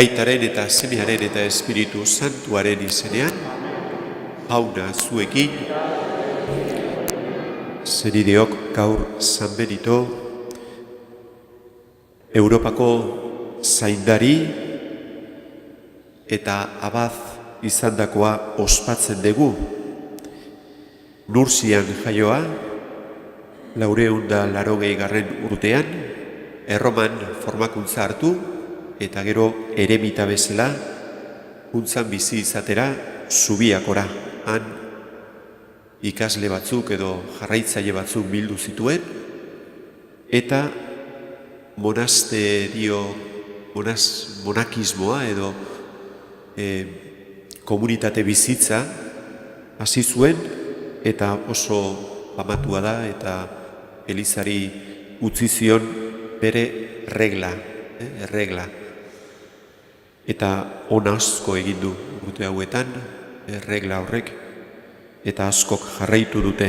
Aitaren eta Semearen eta Espiritu Santuaren izenean, jauna zuekin, zenideok gaur San Benito, Europako zaindari eta abad izandakoa ospatzen dugu. Nursian jaioa, 480 urtean, Erroman formakuntza hartu, eta gero eremita bezala, juntzan bizi izatera Zubiakora. Han ikasle batzuk edo jarraitzaile batzuk bildu zituen, eta monakismoa edo komunitate bizitza hasi zuen, eta oso famatua da, eta elizari utzi zion bere regla. Eta ona asko egin du urte hauetan, regla horrek, eta askok jarraitu dute.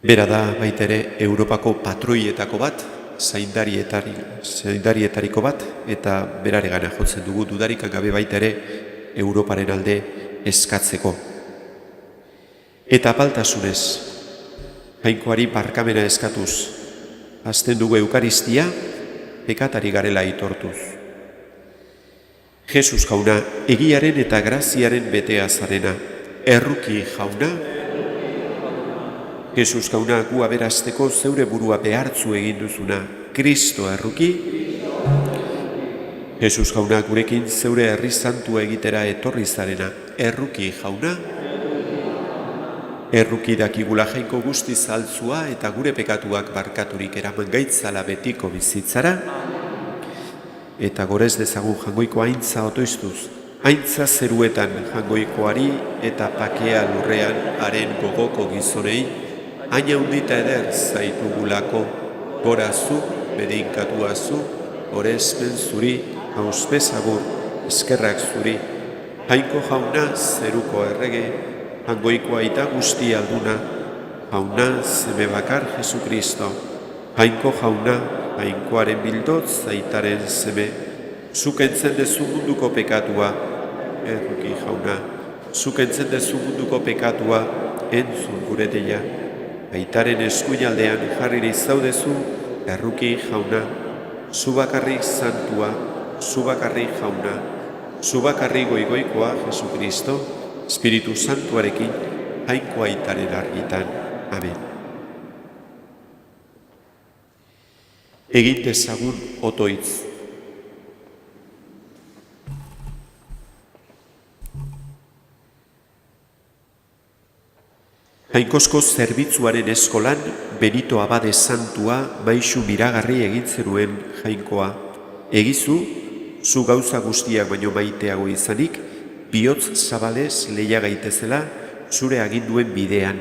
Bera da baita ere Europako patroietako bat, zaindarietariko bat, eta beraregana jotzen dugu dudarik gabe baita ere Europaren alde eskatzeko. Eta apaltasunez, jainkoari barkamena eskatuz, hasten dugu Eukaristia, pekatari garela aitortuz. Jesus jauna, egiaren eta graziaren betea zarena, erruki jauna. Jesus jauna, gu aberasteko zeure burua behartzu egin duzuna, Kristo erruki. Jesus jauna, gurekin zeure herri santua egitera etorri zarena, erruki jauna. Erruki dakigula jainko guzti zaltzua eta gure pekatuak barkaturik eraman gaitzala betiko bizitzara, eta gorez dezagun jangoiko aintza otoiztuz, aintza zeruetan jangoikoari eta pakea lurrean haren gogoko gizonei, aina hundita eder zaitugulako, gora zu, bedeinkatua zu, orezmen zuri, hauspezagur, eskerrak zuri, jainko jauna zeruko errege, hangoiko aita guzti alduna, jauna zeme bakar Jesukristo, jainko jauna, jainkoaren bildotz aitaren zeme, zukentzen dezu munduko pekatua, erruki jauna, zukentzen dezu munduko pekatua, entzun gure deia, aitaren eskuinaldean jarriri zaudezu, erruki jauna, zubakarrik santua, zubakarrik jauna, zubakarrik goigoikoa Jesukristo, Espiritu Santuarekin, jainko aitaren argitan. Amen. Egin dezagun otoitz. Jainkozko zerbitzuaren eskolan Benito Abade santua maisu miragarri egin zenuen Jainkoa. Egizu, zu gauza guztiak baino maiteago izanik, bihotz zabalez lehia gaitezela zure aginduen bidean.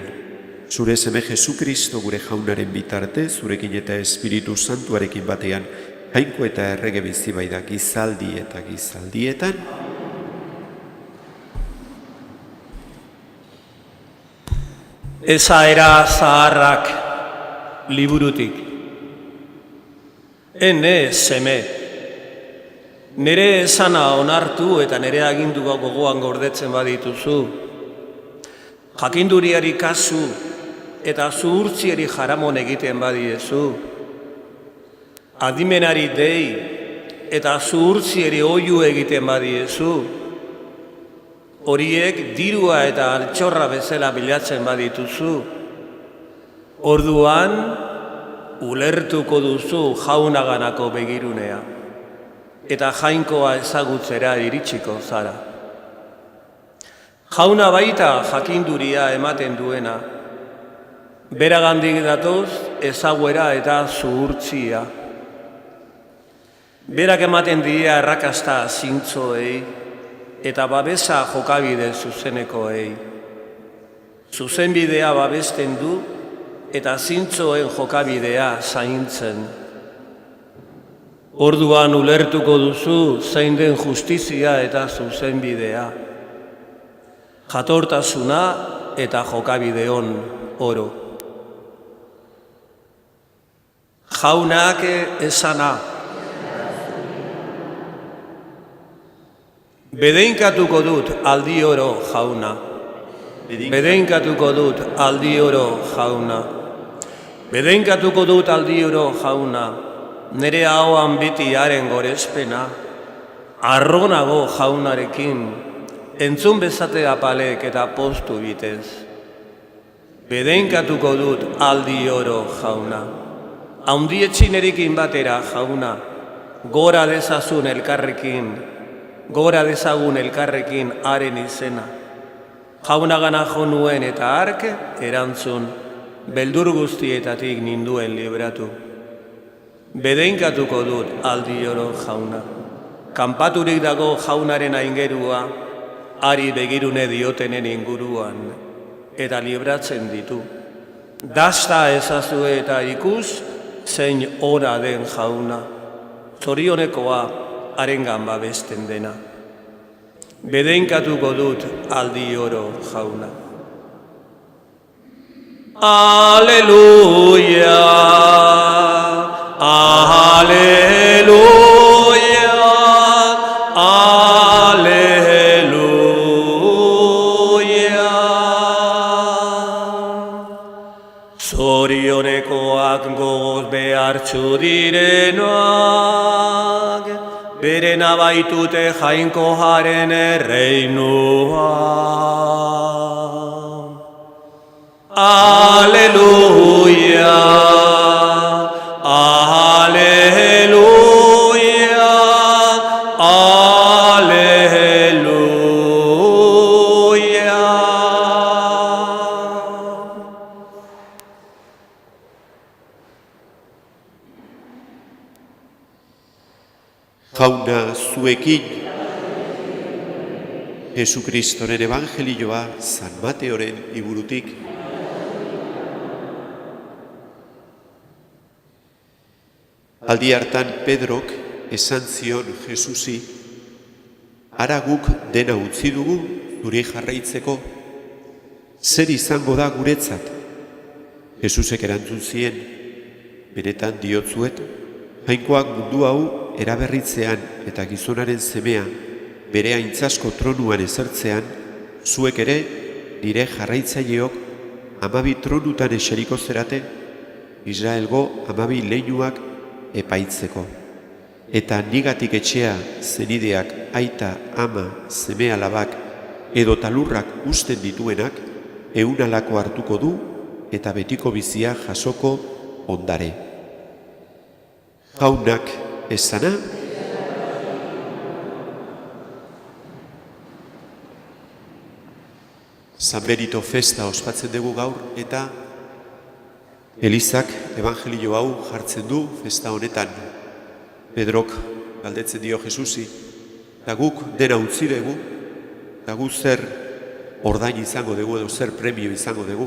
Zure seme Jesukristo gure Jaunaren bitarte, zurekin eta Espiritu Santuarekin batean, Jainko eta errege bizi baita gizaldi eta gizaldietan. Esaera zaharrak liburutik. Ene seme, nire esana onartu eta nire agindua gogoan gordetzen badituzu, jakinduriari kasu eta zuhurtziari jaramon egiten badiezu, adimenari dei eta zuhurtziari oiu egiten badiezu, horiek dirua eta altxorra bezala bilatzen badituzu, orduan ulertuko duzu Jaunaganako begirunea eta Jainkoa ezagutzera iritsiko zara. Jauna baita jakinduria ematen duena, beragandik datoz ezaguera eta zuhurtzia. Berak ematen dira errakasta zintzoei eta babesa jokabide zuzenekoei. Zuzenbidea babesten du eta zintzoen jokabidea zaintzen. Orduan ulertuko duzu zein den justizia eta zuzenbidea, jatortasuna eta jokabideon oro. Jaunak esana. Bedeinkatuko dut aldi oro Jauna. Bedeinkatuko dut aldi oro Jauna. Bedeinkatuko dut aldi oro Jauna. Nere ahoan beti haren gorespena, arronago Jaunarekin, entzun bezate apalek eta postu bitez. Bedeinkatuko dut aldi oro Jauna. Haundietxinerekin batera Jauna, gora dezazun elkarrekin, gora dezagun elkarrekin haren izena. Jaunagana jo nuen eta hark erantzun, beldur guztietatik ninduen libratu. Bedeinkatuko dut aldi oro Jauna. Kanpaturik dago Jaunaren aingerua, hari begirune diotenen inguruan, eta libratzen ditu. Dasta ezazue eta ikus, zein ora den Jauna. Zorionekoa, harengan babesten dena. Bedeinkatuko dut aldi oro Jauna. Aleluia, aleluia, aleluia. Zorionekoak gogoz behartzu direnak, beren abaitute Jainko jaren erreinua. Aleluia, aleluia, aleluia. Jauna zuekin, Jesukristoren evangelioa San Mateoren liburutik. Aldi hartan Pedrok esan zion Jesusi, "Hara guk dena utzi dugu zuri jarraitzeko, zer izango da guretzat?" Jesusek erantzun zien, "Benetan diotzuet, Jainkoak mundu hau eraberritzean eta gizonaren semea bere aintzasko tronuan ezertzean, zuek ere nire jarraitzaileok 12 tronutan eseriko zerate, Israelgo 12 leinuak epaitzeko. Eta nigatik etxea zenideak aita, ama, seme alabak edo talurrak usten dituenak 100 alako hartuko du eta betiko bizia jasoko ondare." Jaunak esana, San Benito festa ospatzen dugu gaur, eta Elizak evangelio hau jartzen du festa honetan. Pedrok galdetzen dio Jesusi, eta guk dena utzi dugu, eta guk zer ordain izango dugu edo zer premio izango dugu.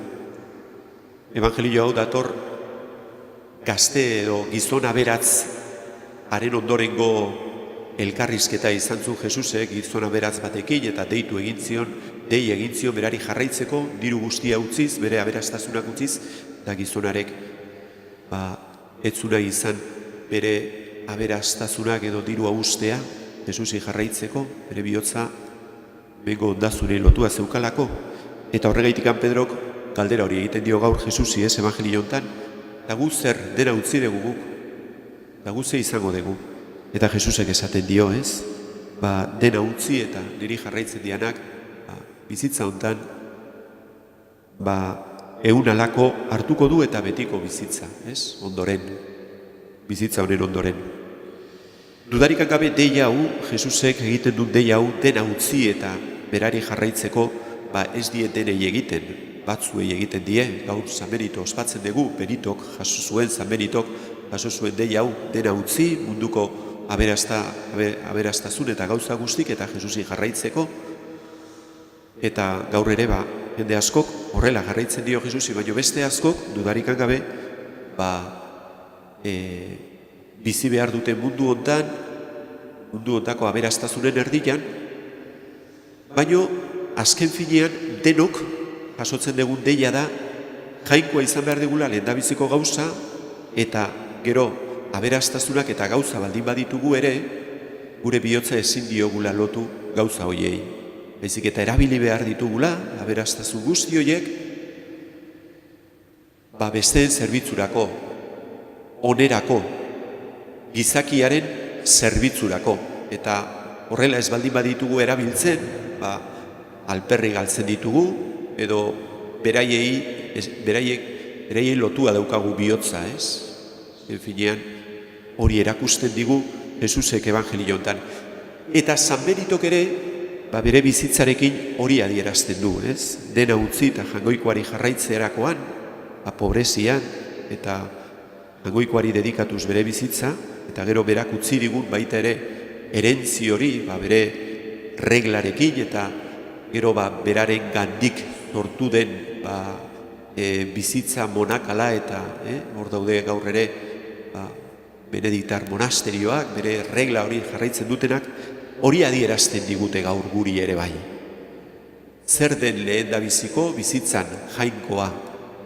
Evangelio hau dator gazte edo gizon aberatz haren ondorengo elkarrizketa izan zuen Jesusek gizon aberatz batekin, eta dei egin zion berari jarraitzeko, diru guztia utziz, bere aberastasunak utziz, eta gizonarek etzuna izan bere aberastasunak edo dirua ustea Jesusi jarraitzeko, bere bihotza bengo ondazunei lotua zeukalako, eta horregaitikan Pedrok galdera hori egiten dio gaur Jesusi, evangelio hontan, eta gu zer dena utzi dugu guk, eta gu ze izango dugu. Eta Jesusek esaten dio, dena utzi eta niri jarraitzen dianak, bizitza hontan, ehun alako hartuko du eta betiko bizitza, ondoren, bizitza honen ondoren. Dudarik gabe deia hau, Jesusek egiten duen deia hau, dena utzi eta berari jarraitzeko, ez die denei egiten, batzuei egiten die, gaur San Benito ospatzen dugu, Benitok jaso zuen, San Benitok jaso zuen deia hau, dena utzi, munduko aberastazun eta gauza guztik eta Jesusi jarraitzeko, eta gaur ere jende askok horrela jarraitzen dio Jesusi, baina beste askok dudarikan gabe bizi behar duten mundu hontako aberastazunen erdian, baina azken finean denok jasotzen dugun deia da jainkoa izan behar dugula lehendabiziko gauza, eta gero aberastasunak eta gauza baldin baditugu ere, gure bihotza ezin diogula lotu gauza hoiei. Baizik eta erabili behar ditugula, aberastasun guzti horiek, besteen zerbitzurako, onerako, gizakiaren zerbitzurako. Eta horrela ez baldin baditugu erabiltzen, alperri galtzen ditugu, edo beraiei lotua daukagu bihotza, Finean, hori erakusten digu Jesusek evangelio hontan. Eta San Benitok ere, bere bizitzarekin hori adierazten du, Dena utzi eta jangoikoari jarraitzerakoan, pobrezian, eta jangoikoari dedikatuz bere bizitza, eta gero berak utzi digun baita ere erentzi hori, bere reglarekin, eta gero beraren gandik sortu den bizitza monakala, eta hor daude gaur ere benediktar monasterioak, bere regla hori jarraitzen dutenak, hori adierazten digute gaur guri ere bai. Zer den lehendabiziko bizitzan jainkoa,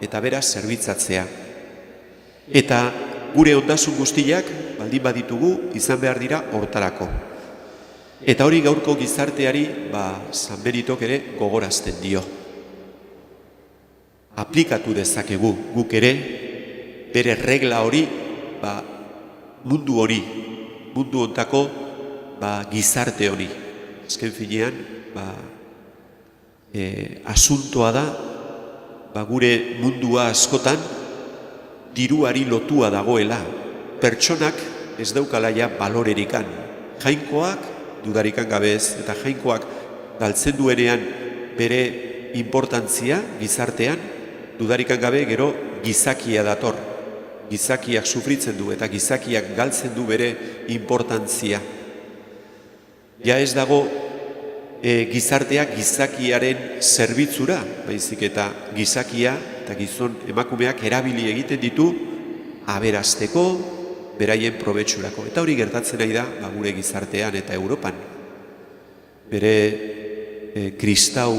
eta beraz zerbitzatzea. Eta gure ondasun guztiak, baldin baditugu, izan behar dira hortarako. Eta hori gaurko gizarteari, San Benitok ere gogorazten dio. Aplikatu dezakegu guk ere, bere regla hori, mundu hontako gizarte hori. Azken finean, asuntoa da, gure mundua askotan, diruari lotua dagoela. Pertsonak ez daukalaia balorerikan. Jainkoak, dudarikan gabez, eta jainkoak galtzen duenean bere importantzia gizartean, dudarikan gabe gero gizakia dator. Gizakiak sufritzen du eta gizakiak galtzen du bere importantzia. Ja ez dago gizarteak gizakiaren zerbitzura, baizik eta gizakia eta gizon emakumeak erabili egiten ditu aberasteko, beraien probetxurako. Eta hori gertatzen nahi da gure gizartean eta Europan. Bere kristau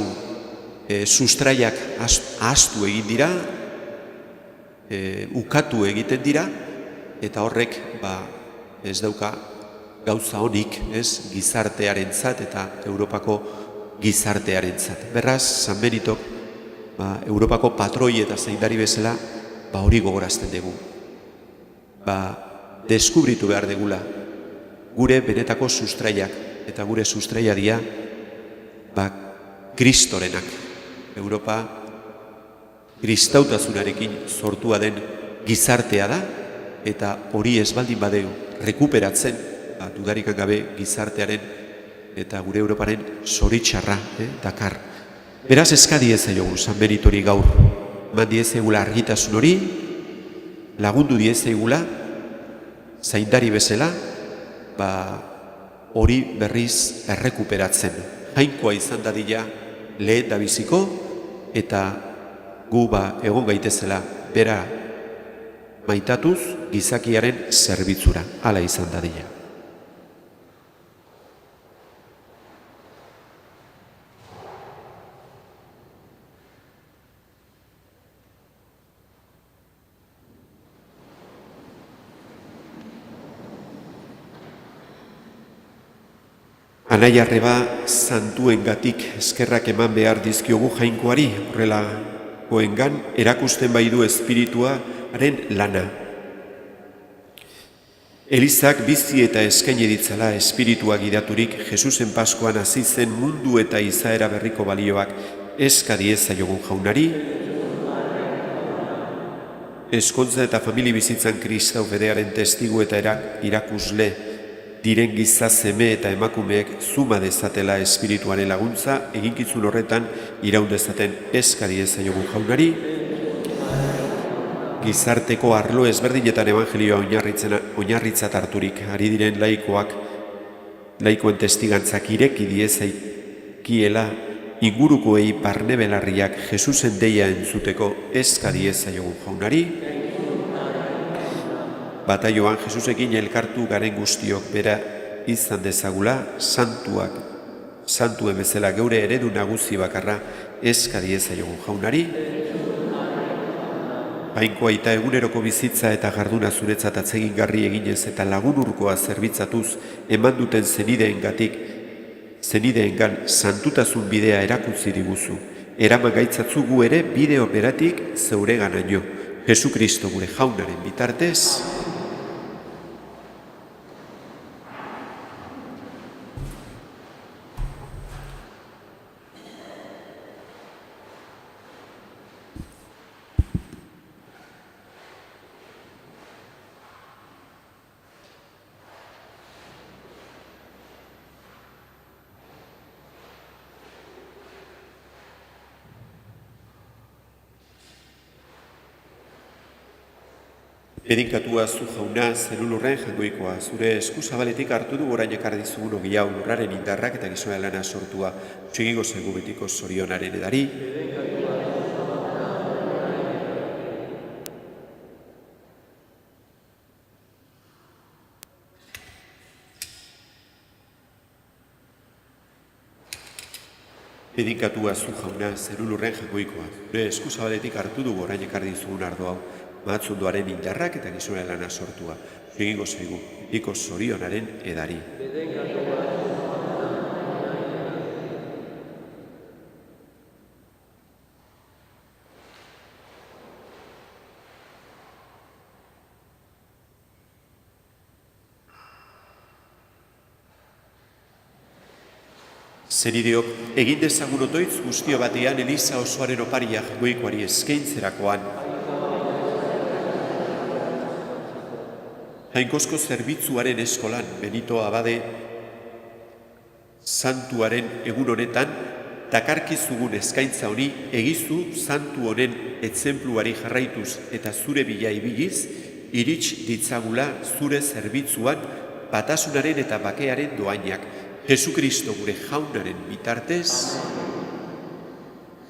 sustraiak ahaztu egin dira, ukatu egiten dira, eta horrek ez dauka gauza honik, gizartearentzat eta Europako gizartearentzat. Beraz, San Benitok, Europako patroi eta zaindari bezala, hori gogorazten dugu. Deskubritu behar degula gure benetako sustraiak, eta gure sustraia dira Kristorenak. Europa kristautasunarekin sortua den gizartea da, eta hori ez baldin badeu rekuperatzen, dudarikan gabe gizartearen eta gure Europaren zoritxarra dakar. Beraz, eskadi ez zaiogun San Benitori gaur. Eman diezegula argitasun hori, lagundu diezegula, zaindari bezala, hori berriz errekuperatzen. Jainkoa izan dadila lehen da biziko, eta gu egon gaitezela bera maitatuz gizakiaren zerbitzura. Hala izan dadila. Anai arreba santuengatik eskerrak eman behar dizkiogu jainkoari, horrelakoengan erakusten bai du espirituaren lana. Elizak bizi eta eskaini ditzala espiritua gidaturik Jesusen Paskoan hasi zen mundu eta izaera berriko balioak eska diezaiogun jaunari. Ezkontza eta famili bizitzan Kristau fedearen testigu eta irakusle diren giza seme eta emakumeek zuma dezatela espirituaren laguntza, eginkizun horretan iraun dezaten eska diezaiogun jaunari. Gizarteko arlo ezberdinetan evangelioa oinarritzat harturik, ari diren laikoen testigantzak ireki diezakiela ingurukoei barne belarriak Jesusen deia entzuteko eska diezaiogun jaunari. Bataioan Jesusekin elkartu garen guztiok bera izan dezagula santuen bezala geure eredu nagusi bakarra eska diezaiogun jaunari. Jainkoa eta eguneroko bizitza eta jarduna zuretzat atsegingarri eginez eta lagunurkoa zerbitzatuz eman duten zenideengan santutasun bidea erakutsi diguzu. Eraman gaitzatzu gu ere bide operatik zeureganaino. Jesu Kristo gure jaunaren bitartez. Bedinkatua zu jauna, zerulurren jangoikoa, zure eskuzabaletik hartu du orain ekarri dizugun ogia lurraren indarrak eta gizoen lana sortua, txegingo zegu betiko zorionaren edari. Bedinkatua zu jauna, zerulurren jangoikoa, zure eskuzabaletik hartu du orain ekarri dizugun ardo hau, mahatzunduaren indarrak eta gizoen lana sortua, egingo zaigu, iko zorionaren edari. Zenideok, egin dezagun otoitz guztio batean Eliza osoaren opariak goikoari eskaintzerakoan. Jainkozko zerbitzuaren eskolan Benito Abade santuaren egun honetan dakarkizugun eskaintza honi egizu santu honen etzenpluari jarraituz eta zure bila ibiliz irits ditzagula zure zerbitzuan batasunaren eta bakearen doainak. Jesu Kristo gure jaunaren bitartez,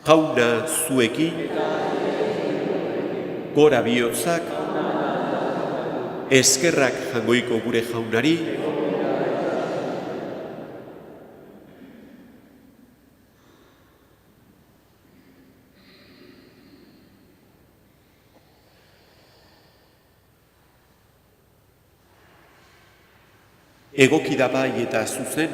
jauna zuekin, gora bihotzak, eskerrak jangoiko gure jaunari, egoki da bai eta zuzen,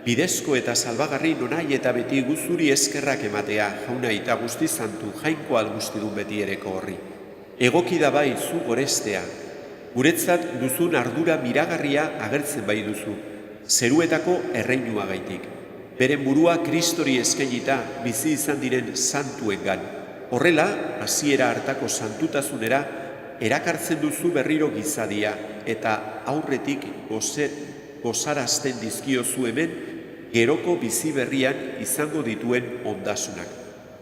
bidezko eta salbagarri nonai eta beti guzuri eskerrak ematea, jauna eta guzti zantu, jainko algustidun beti ereko horri. Egoki da bai zu gorestea, guretzat duzun ardura miragarria agertzen bai duzu, zeruetako erreinua gaitik. Beren burua Kristori eskainita bizi izan diren santuengan. Horrela, hasiera hartako santutasunera, erakartzen duzu berriro gizadia eta aurretik gozarazten dizkiozu hemen geroko bizi berrian izango dituen ondasunak.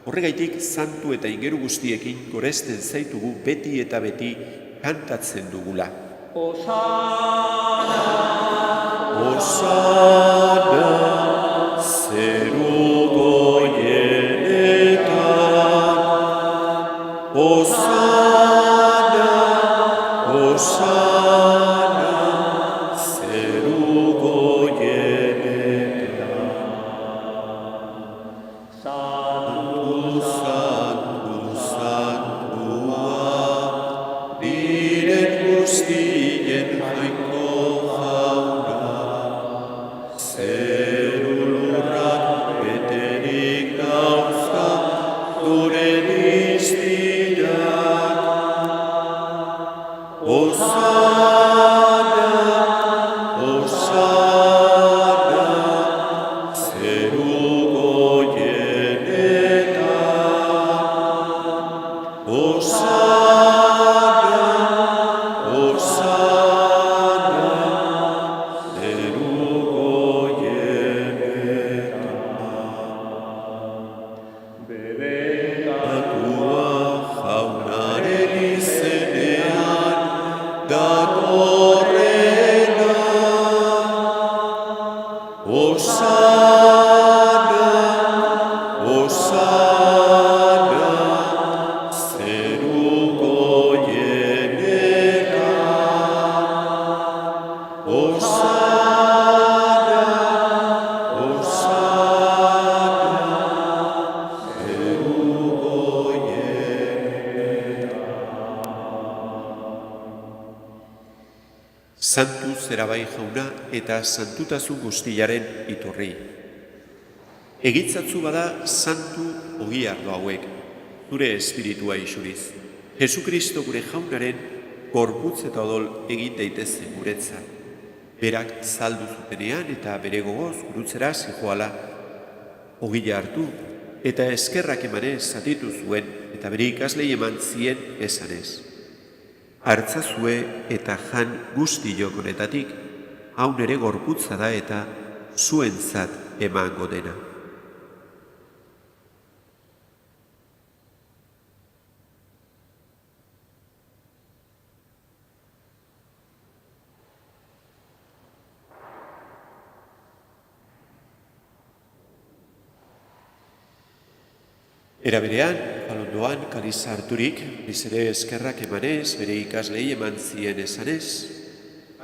Horregaitik, santu eta ingeru guztiekin goresten zaitugu beti eta beti kantatzen dugula. Osana, Osana, zeru goienetan. Osana, Osana, zeru goienetan. Santu, santu, santua, diren guztien jainko jauna. Zeru lurrak beterik dauzka, zure diztirak. Osana, Osana, zeru goienetan. Osana, Osana, zeru goienetan. Atua jaunaren izenean datorrena. Osana, Osana, zeru goienetan. Osana, Osana, zeru goienetan. Santu zerabai jauna eta santutasun guztiaren iturri. Egitzatzu bada santu ogi ardo hauek, zure espiritua isuriz. Jesukristo gure jaunaren gorputz eta odol egin daitezen guretzat. Berak saldu zutenean eta bere gogoz gurutzera zijoala. Ogila hartu eta eskerrak emanez zatitu zuen eta bere ikaslei eman zien esanez. Hartzazue eta jan guztiok honetatik, hau nere gorputza da eta zuentzat emango dena. Era berean, palondoan kaliza harturik, bizere eskerrak emanez, bere ikaslei eman zien esanez,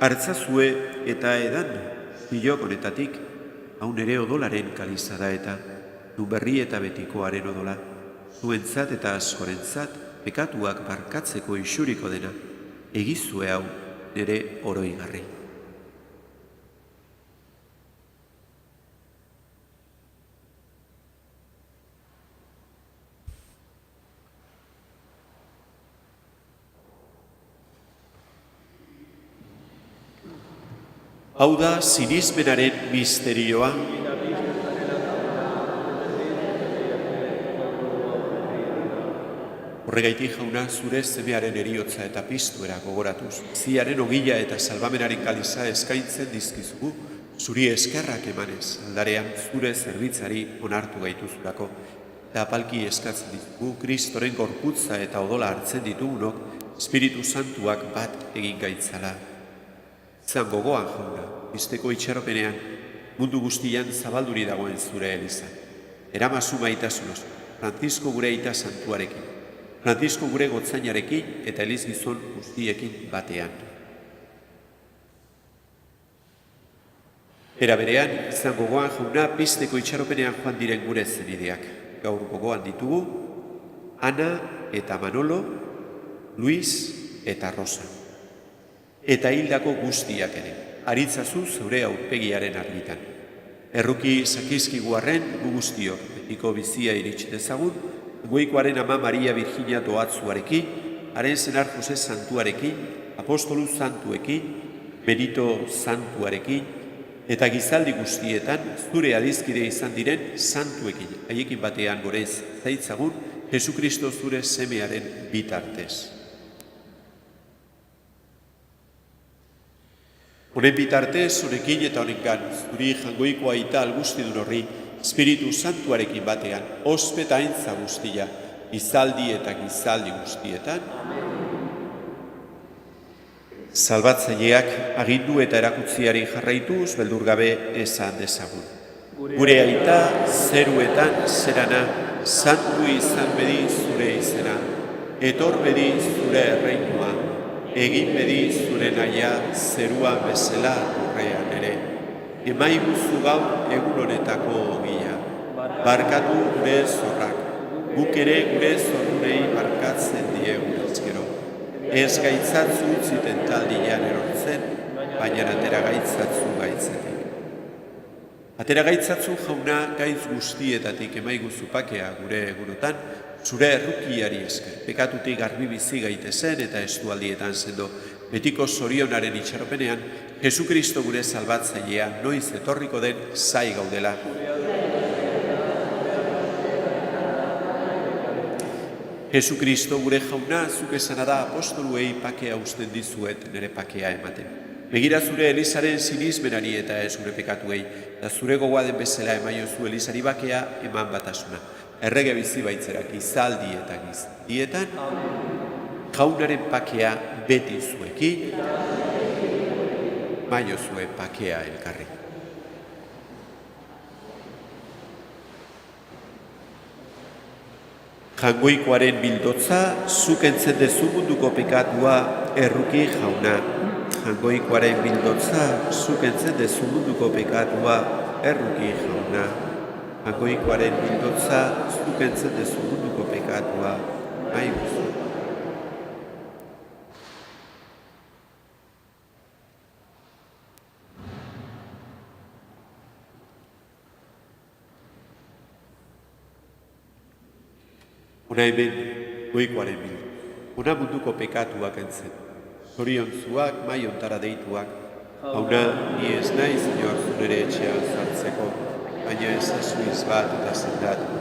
hartzazue eta edan, bilok honetatik, hau nere odolaren kaliza da eta, du berri eta betikoaren odola, zuentzat eta askorentzat, pekatuak barkatzeko isuriko dena, egizue hau nere oroigarri. Hau da sinismenaren misterioa. Horregaitik jauna zure semearen eriotza eta piztuera gogoratuz. Ziaren ogila eta salbamenaren kaliza eskaintzen dizkizugu, zuri eskerrak emanez, aldarean zure zerbitzari onartu gaituzulako. Eta apalki eskatzen ditugu, Kristoren gorputza eta odola hartzen ditugunok, Espiritu Santuak bat egin gaitzala. Zan gogoan jauna, bizteko itxaropenean, mundu guztian zabalduri dagoen zure eliza. Eramazu maitasunoz, Francisco gure aita santuarekin, Francisco gure gotzainarekin eta elizgizon guztiekin batean. Era berean, zan gogoan jauna, bizteko itxaropenean joan diren gure zenideak. Gaur gogoan ditugu, Ana eta Manolo, Luis eta Rosa. Eta hildako guztiak ere, aritzazu zure aurpegiaren argitan. Erruki sakizkigu arren gu guztiok, betiko bizia iritsi dezagun, goikoaren ama Maria Virginia doatzuarekin, haren senar Jose Santuarekin, apostolu santuekin, Benito Santuarekin, eta gizaldi guztietan zure adizkide izan diren santuekin, haiekin batean gorez zaitzagun, Jesukristo zure semearen bitartez. Honen bitarte, zurekin eta honengan, zuri jangoiko aita algustidun horri, Espiritu Santuarekin batean, ospeta aintza guztia, izaldi eta gizaldi guztietan. Salbatzaileak agindu eta erakutziari jarraituz, beldurgabe esan dezagun. Gure aita, zeruetan zerana, santu izan bedi zure izena, etor bedi zure erreinua, egin bedi zure naia zerua bezala lurrean ere. Emaiguzu gaur egun honetako ogia, barkatu gure zorrak, guk ere gure zorrunei barkatzen diegu ezkero. Ez gaitzatzu utziten taldian erortzen, baina atera gaitzatzu gaitzetik. Atera gaitzatzu jauna gaitz guztietatik emaiguzu pakea gure egunotan, zure errukiari esker, pekatutik garbi bizi gaitezen eta estualdietan sendo, betiko zorionaren itxaropenean, Jesukristo gure salbatzailea noiz etorriko den zai gaudela. Jesukristo gure jauna, zuk esana da apostoluei pakea usten dizuet nire pakea ematen. Begira zure Elizaren sinismenari eta ez gure pekatuei, eta zure gogoa den bezala emaiozu Elizari bakea eman batasuna. Errege bizi baitzerak izaldi eta gizaldietan, jaunaren pakea beti zuekin, maiozue pakea elkarri. Jangoikoaren bildotza, zuk entzen dezu munduko pekatua erruki jauna. Jangoikoaren bildotza, zuk entzen dezu munduko pekatua erruki jauna. Jangoikoaren bildotza, zuk entzen dezu munduko pekatua maiozue. Ona hemen goikoaren bildu, ona munduko pekatuak entzen, zoriontzuak, mai ontara deituak, hauna ni ez nahi zinor zunere etxean zartzeko, baina ez azuiz bat eta zendatu.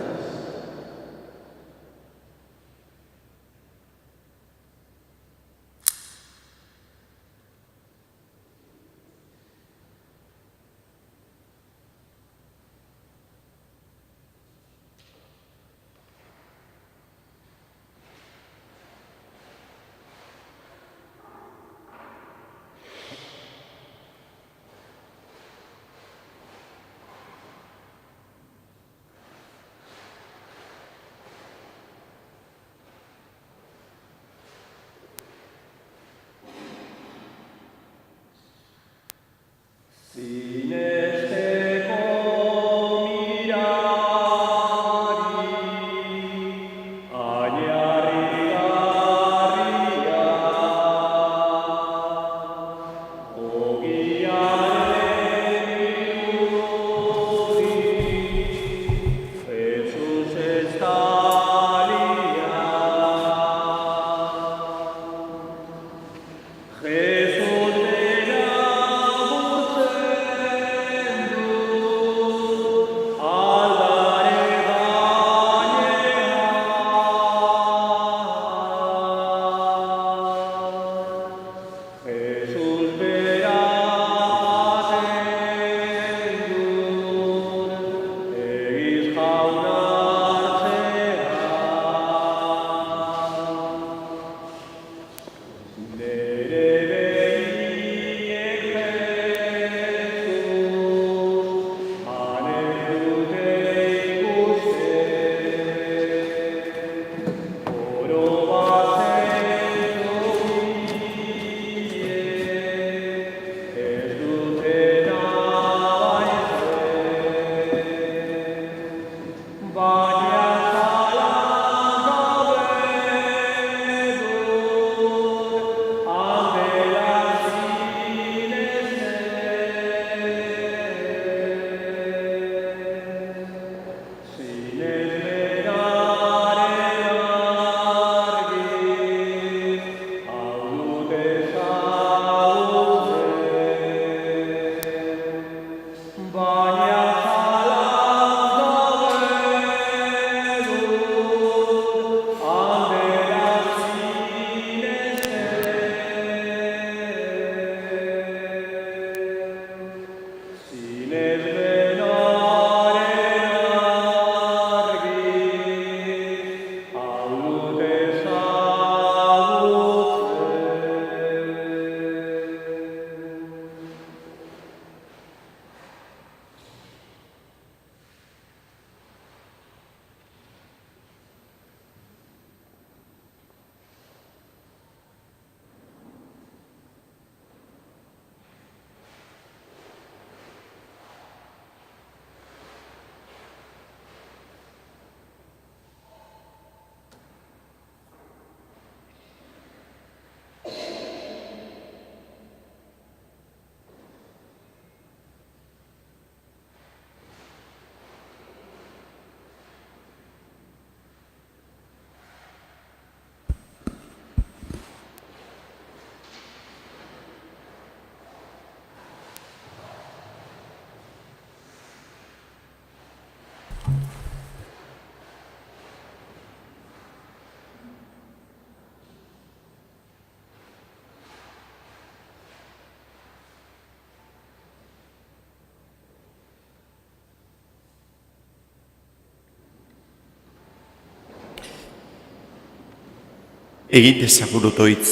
Egin dezagun otoitz.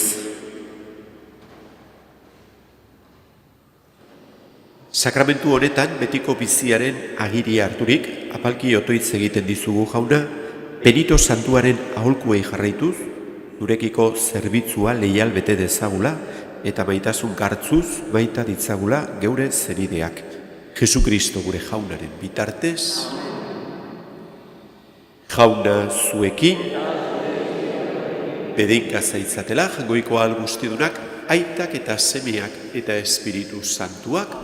Sakramentu honetan betiko biziaren agiria harturik, apalki otoitz egiten dizugu jauna, Benito Santuaren aholkuei jarraituz, zurekiko zerbitzua leial bete dezagula eta maitasun gartzuz maita ditzagula geure zenideak. Jesukristo gure jaunaren bitartez, jauna zuekin, bedeinka zaitzatela jangoiko ahal guztidunak, aitak eta semeak eta Espiritu Santuak,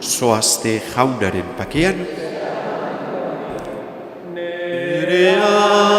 zoazte jaunaren pakean, nerea